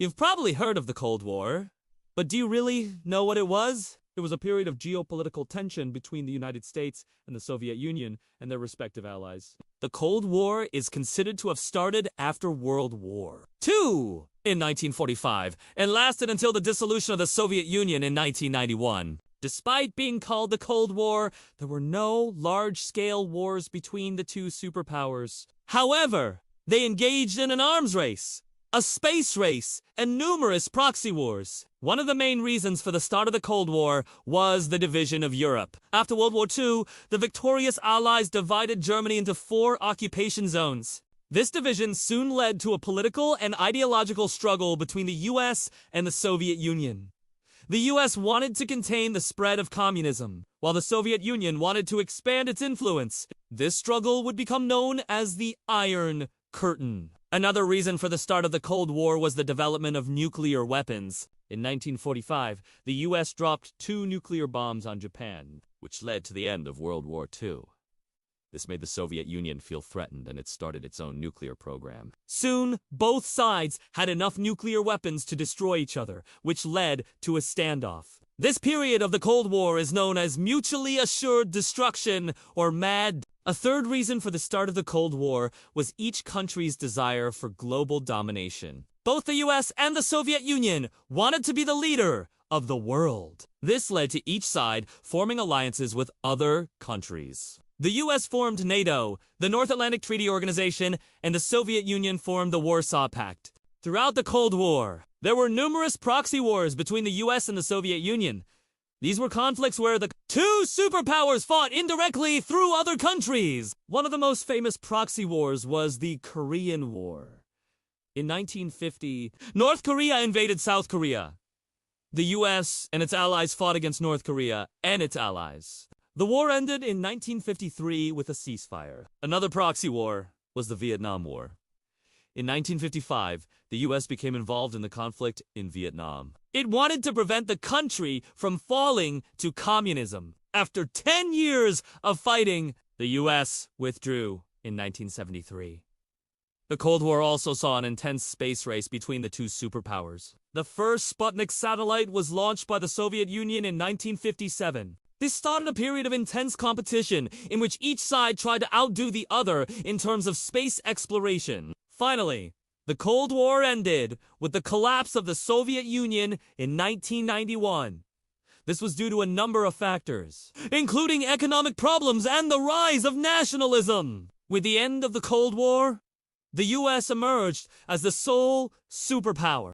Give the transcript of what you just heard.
You've probably heard of the Cold War, but do you really know what it was? It was a period of geopolitical tension between the United States and the Soviet Union and their respective allies. The Cold War is considered to have started after World War II in 1945 and lasted until the dissolution of the Soviet Union in 1991. Despite being called the Cold War, there were no large-scale wars between the two superpowers. However, they engaged in an arms race, a space race, and numerous proxy wars. One of the main reasons for the start of the Cold War was the division of Europe. After World War II, the victorious Allies divided Germany into 4 occupation zones. This division soon led to a political and ideological struggle between the US and the Soviet Union. The US wanted to contain the spread of communism, while the Soviet Union wanted to expand its influence. This struggle would become known as the Iron Curtain. Another reason for the start of the Cold War was the development of nuclear weapons. In 1945, the US dropped 2 nuclear bombs on Japan, which led to the end of World War II. This made the Soviet Union feel threatened, and it started its own nuclear program. Soon, both sides had enough nuclear weapons to destroy each other, which led to a standoff. This period of the Cold War is known as mutually assured destruction, or MAD. A third reason for the start of the Cold War was each country's desire for global domination. Both the US and the Soviet Union wanted to be the leader of the world. This led to each side forming alliances with other countries. The US formed NATO, the North Atlantic Treaty Organization, and the Soviet Union formed the Warsaw Pact. Throughout the Cold War, there were numerous proxy wars between the US and the Soviet Union. These were conflicts where the two superpowers fought indirectly through other countries. One of the most famous proxy wars was the Korean War. In 1950, North Korea invaded South Korea. The US and its allies fought against North Korea and its allies. The war ended in 1953 with a ceasefire. Another proxy war was the Vietnam War. In 1955, the US became involved in the conflict in Vietnam. It wanted to prevent the country from falling to communism. After 10 years of fighting, the US withdrew in 1973. The Cold War also saw an intense space race between the two superpowers. The first Sputnik satellite was launched by the Soviet Union in 1957. This started a period of intense competition in which each side tried to outdo the other in terms of space exploration. Finally, the Cold War ended with the collapse of the Soviet Union in 1991. This was due to a number of factors, including economic problems and the rise of nationalism. With the end of the Cold War, the US emerged as the sole superpower.